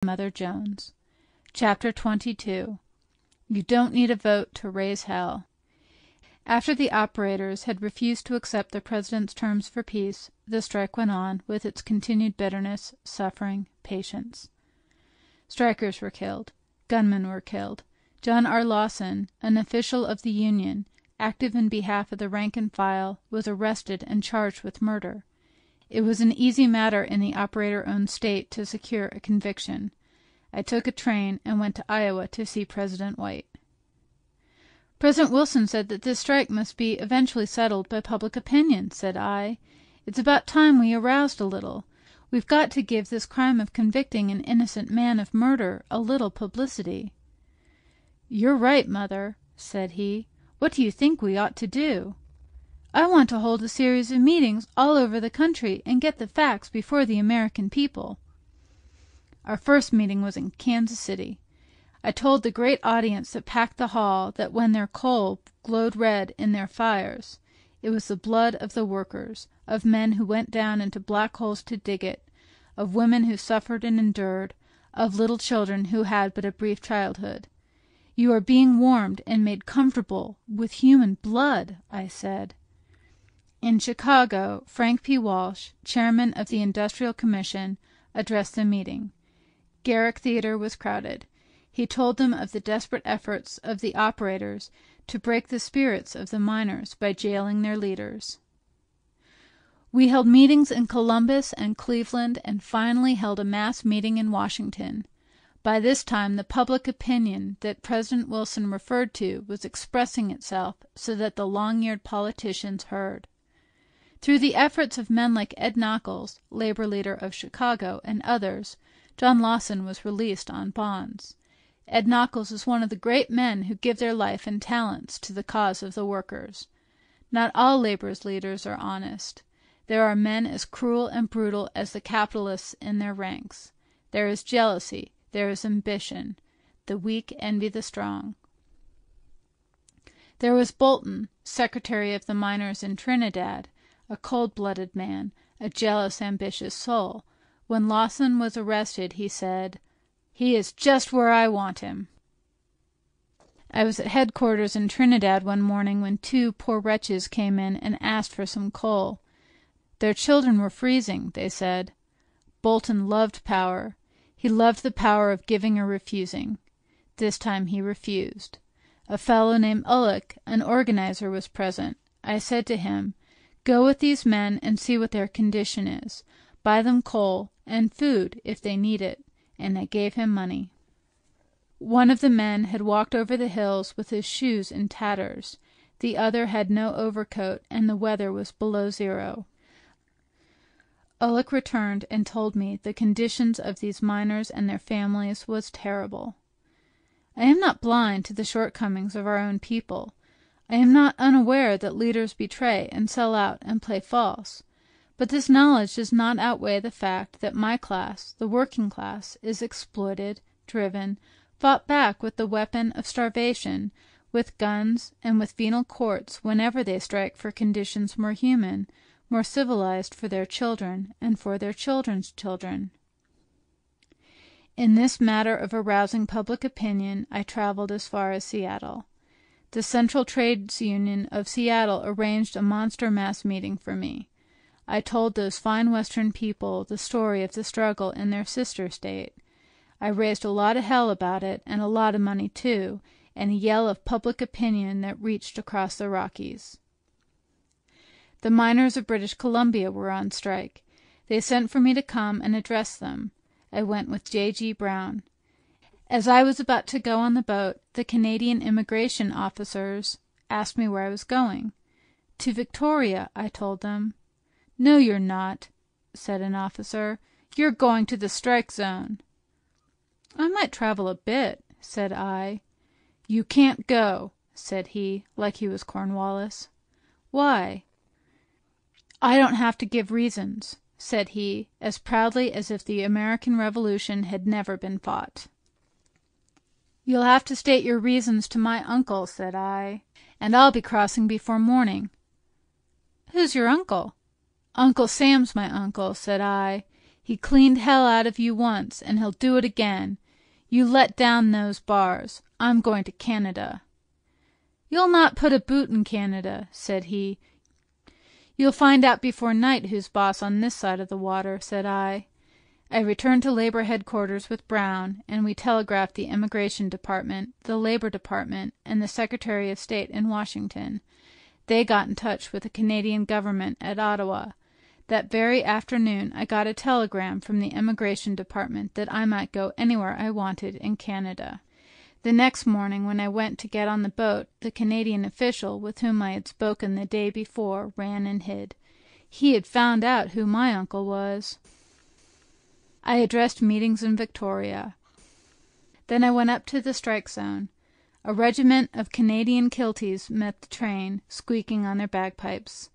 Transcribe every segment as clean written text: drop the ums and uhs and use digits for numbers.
Mother Jones. Chapter 22. You Don't Need a Vote to Raise Hell. After the operators had refused to accept the President's terms for peace, the strike went on, with its continued bitterness, suffering, patience. Strikers were killed. Gunmen were killed. John R. Lawson, an official of the Union, active in behalf of the rank and file, was arrested and charged with murder. It was an easy matter in the operator-owned state to secure a conviction. I took a train and went to Iowa to see President White. "President Wilson said that this strike must be eventually settled by public opinion," said I. "It's about time we aroused a little. We've got to give this crime of convicting an innocent man of murder a little publicity." "You're right, Mother," said he. "What do you think we ought to do?" "I want to hold a series of meetings all over the country and get the facts before the American people." Our first meeting was in Kansas City. I told the great audience that packed the hall that when their coal glowed red in their fires, it was the blood of the workers, of men who went down into black holes to dig it, of women who suffered and endured, of little children who had but a brief childhood. "You are being warmed and made comfortable with human blood," I said. In Chicago, Frank P. Walsh, chairman of the Industrial Commission, addressed the meeting. Garrick Theatre was crowded. He told them of the desperate efforts of the operators to break the spirits of the miners by jailing their leaders. We held meetings in Columbus and Cleveland and finally held a mass meeting in Washington. By this time the public opinion that President Wilson referred to was expressing itself so that the long-eared politicians heard. Through the efforts of men like Ed Nockels, labor leader of Chicago, and others, John Lawson was released on bonds. Ed Nockels is one of the great men who give their life and talents to the cause of the workers. Not all labor's leaders are honest. There are men as cruel and brutal as the capitalists in their ranks. There is jealousy, there is ambition. The weak envy the strong. There was Bolton, secretary of the miners in Trinidad, a cold-blooded man, a jealous, ambitious soul. When Lawson was arrested, he said, "He is just where I want him." I was at headquarters in Trinidad one morning when two poor wretches came in and asked for some coal. Their children were freezing, they said. Bolton loved power. He loved the power of giving or refusing. This time he refused. A fellow named Ullick, an organizer, was present. I said to him, "Go with these men and see what their condition is. Buy them coal, and food if they need it," and I gave him money. One of the men had walked over the hills with his shoes in tatters. The other had no overcoat, and the weather was below zero. Ullick returned and told me the conditions of these miners and their families was terrible. I am not blind to the shortcomings of our own people. I am not unaware that leaders betray and sell out and play false. But this knowledge does not outweigh the fact that my class, the working class, is exploited, driven, fought back with the weapon of starvation, with guns, and with venal courts whenever they strike for conditions more human, more civilized for their children and for their children's children. In this matter of arousing public opinion, I traveled as far as Seattle. The Central Trades Union of Seattle arranged a monster mass meeting for me. I told those fine Western people the story of the struggle in their sister state. I raised a lot of hell about it, and a lot of money too, and a yell of public opinion that reached across the Rockies. The miners of British Columbia were on strike. They sent for me to come and address them. I went with J.G. Brown. As I was about to go on the boat, the Canadian immigration officers asked me where I was going. "To Victoria," I told them. "No, you're not," said an officer. "You're going to the strike zone." "I might travel a bit," said I. "You can't go," said he, like he was Cornwallis. "Why?" "I don't have to give reasons," said he, as proudly as if the American Revolution had never been fought. "You'll have to state your reasons to my uncle," said I, "and I'll be crossing before morning." "Who's your uncle?" "Uncle Sam's my uncle," said I. He cleaned hell out of you once, and he'll do it again. You let down those bars. I'm going to Canada." "You'll not put a boot in Canada," said he. "You'll find out before night who's boss on this side of the water," said I. I returned to labor headquarters with Brown, and we telegraphed the Immigration Department, the Labor Department, and the Secretary of State in Washington. They got in touch with the Canadian government at Ottawa. That very afternoon I got a telegram from the Immigration Department that I might go anywhere I wanted in Canada. The next morning, when I went to get on the boat, the Canadian official with whom I had spoken the day before ran and hid. He had found out who my uncle was. I addressed meetings in Victoria. Then I went up to the strike zone. A regiment of Canadian kilties met the train, squeaking on their bagpipes.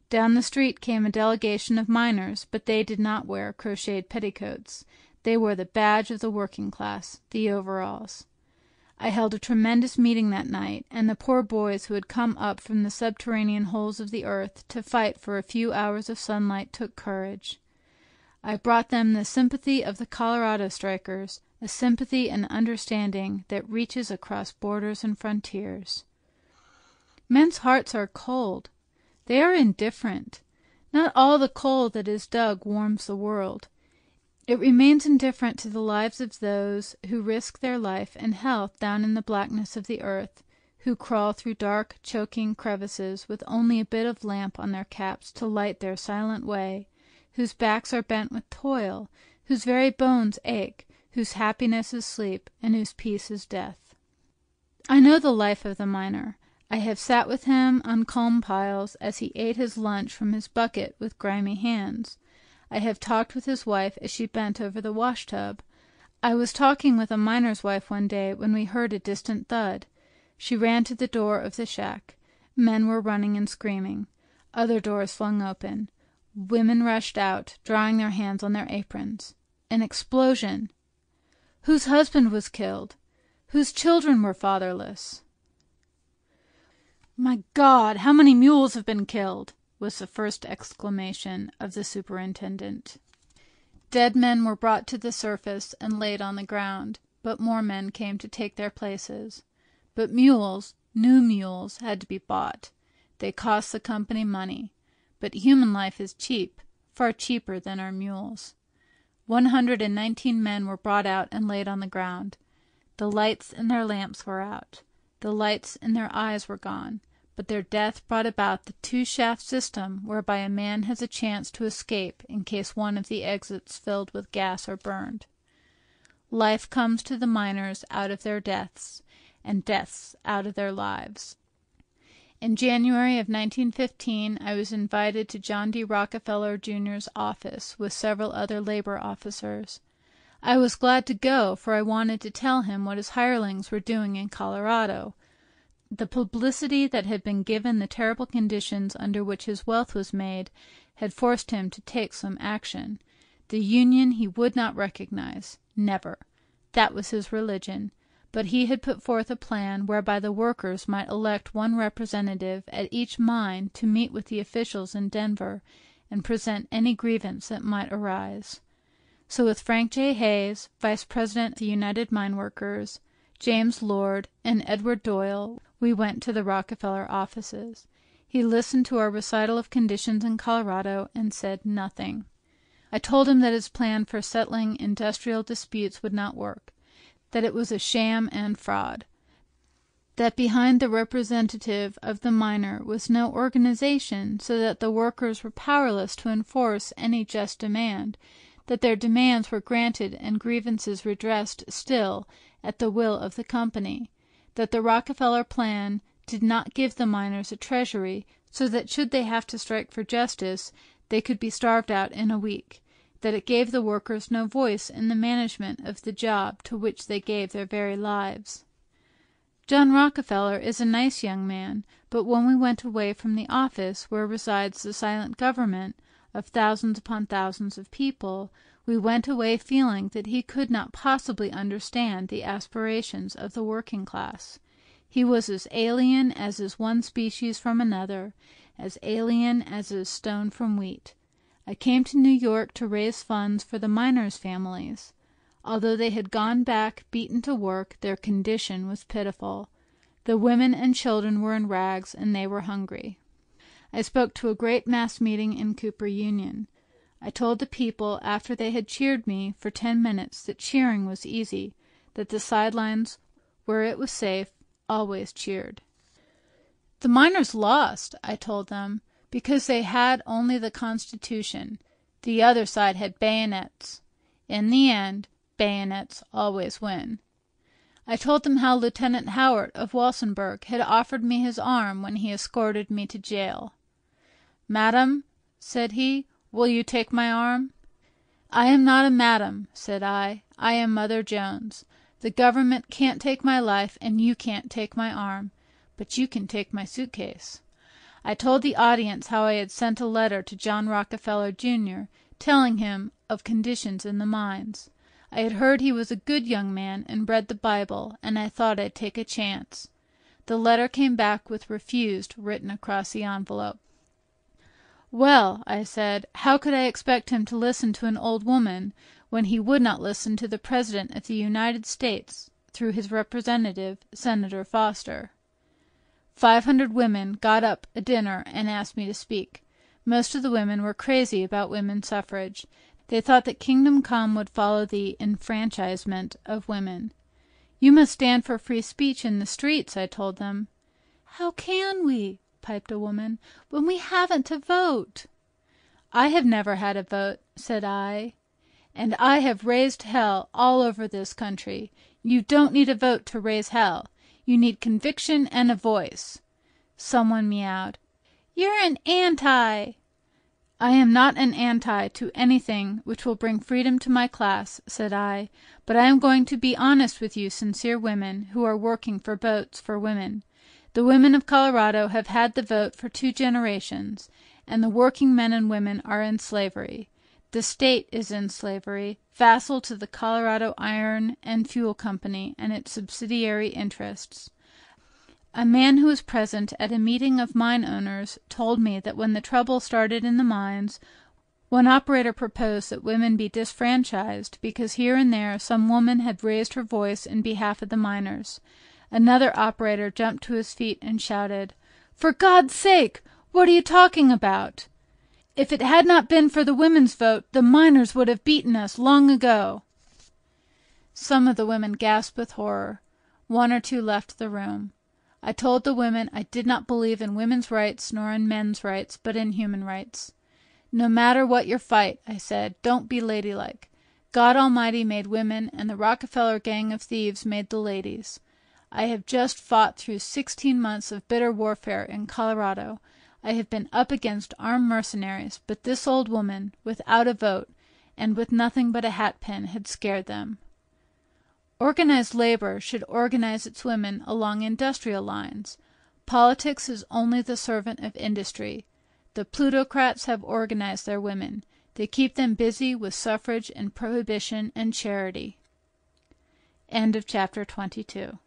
Down the street came a delegation of miners, but they did not wear crocheted petticoats. They wore the badge of the working class, the overalls. I held a tremendous meeting that night, and the poor boys who had come up from the subterranean holes of the earth to fight for a few hours of sunlight took courage. I brought them the sympathy of the Colorado strikers, a sympathy and understanding that reaches across borders and frontiers. Men's hearts are cold. They are indifferent. Not all the coal that is dug warms the world. It remains indifferent to the lives of those who risk their life and health down in the blackness of the earth, who crawl through dark, choking crevices with only a bit of lamp on their caps to light their silent way, whose backs are bent with toil, whose very bones ache, whose happiness is sleep, and whose peace is death. I know the life of the miner. I have sat with him on calm piles as he ate his lunch from his bucket with grimy hands. I have talked with his wife as she bent over the wash-tub. I was talking with a miner's wife one day when we heard a distant thud. She ran to the door of the shack. Men were running and screaming. Other doors flung open. Women rushed out, drying their hands on their aprons. An explosion! Whose husband was killed? Whose children were fatherless? "My God, how many mules have been killed?" was the first exclamation of the superintendent. Dead men were brought to the surface and laid on the ground, but more men came to take their places. But mules, new mules, had to be bought. They cost the company money. But human life is cheap, far cheaper than our mules. 119 men were brought out and laid on the ground. The lights in their lamps were out. The lights in their eyes were gone. But their death brought about the two-shaft system whereby a man has a chance to escape in case one of the exits filled with gas or burned. Life comes to the miners out of their deaths, and deaths out of their lives. In January of 1915 I was invited to John D. Rockefeller Jr.'s office with several other labor officers. I was glad to go, for I wanted to tell him what his hirelings were doing in Colorado. The publicity that had been given the terrible conditions under which his wealth was made had forced him to take some action. The Union he would not recognize. Never. That was his religion. But he had put forth a plan whereby the workers might elect one representative at each mine to meet with the officials in Denver and present any grievance that might arise. So with Frank J. Hayes, Vice President of the United Mine Workers, James Lord, and Edward Doyle, we went to the Rockefeller offices. He listened to our recital of conditions in Colorado and said nothing. I told him that his plan for settling industrial disputes would not work, that it was a sham and fraud, that behind the representative of the miner was no organization, so that the workers were powerless to enforce any just demand, that their demands were granted and grievances redressed still at the will of the company, that the Rockefeller plan did not give the miners a treasury, so that should they have to strike for justice, they could be starved out in a week, that it gave the workers no voice in the management of the job to which they gave their very lives. John Rockefeller is a nice young man, but when we went away from the office where resides the silent government of thousands upon thousands of people, we went away feeling that he could not possibly understand the aspirations of the working class. He was as alien as is one species from another, as alien as is stone from wheat. I came to New York to raise funds for the miners' families. Although they had gone back beaten to work, their condition was pitiful. The women and children were in rags, and they were hungry. I spoke to a great mass meeting in Cooper Union. I told the people, after they had cheered me for 10 minutes, that cheering was easy, that the sidelines, where it was safe, always cheered. The miners lost, I told them, because they had only the Constitution. The other side had bayonets. In the end, bayonets always win. I told them how Lieutenant Howard of Walsenburg had offered me his arm when he escorted me to jail. "Madam," said he, "will you take my arm?" "I am not a madam," said I am Mother Jones. The government can't take my life, and you can't take my arm, but you can take my suitcase. I told the audience how I had sent a letter to John Rockefeller, Jr., telling him of conditions in the mines. I had heard he was a good young man and read the Bible, and I thought I'd take a chance. The letter came back with "refused" written across the envelope. "Well," I said, "how could I expect him to listen to an old woman when he would not listen to the President of the United States through his representative, Senator Foster?" 500 women got up at dinner and asked me to speak. Most of the women were crazy about women's suffrage. They thought that Kingdom Come would follow the enfranchisement of women. "You must stand for free speech in the streets," I told them. "How can we," piped a woman, "when we haven't a vote?" "I have never had a vote," said I, "and I have raised hell all over this country. You don't need a vote to raise hell. You need conviction and a voice." Someone meowed, "You're an anti." "I am not an anti to anything which will bring freedom to my class," said I, "but I am going to be honest with you sincere women who are working for votes for women. The women of Colorado have had the vote for 2 generations, and the working men and women are in slavery. The state is in slavery, vassal to the Colorado Iron and Fuel Company and its subsidiary interests. A man who was present at a meeting of mine owners told me that when the trouble started in the mines, one operator proposed that women be disfranchised because here and there some woman had raised her voice in behalf of the miners. Another operator jumped to his feet and shouted, "For God's sake, what are you talking about? If it had not been for the women's vote, the miners would have beaten us long ago." Some of the women gasped with horror. 1 or 2 left the room. I told the women I did not believe in women's rights nor in men's rights, but in human rights. "No matter what your fight," I said, "don't be ladylike. God Almighty made women, and the Rockefeller gang of thieves made the ladies. I have just fought through 16 months of bitter warfare in Colorado. I have been up against armed mercenaries, but this old woman, without a vote, and with nothing but a hatpin, had scared them." Organized labor should organize its women along industrial lines. Politics is only the servant of industry. The plutocrats have organized their women. They keep them busy with suffrage and prohibition and charity. End of chapter 22.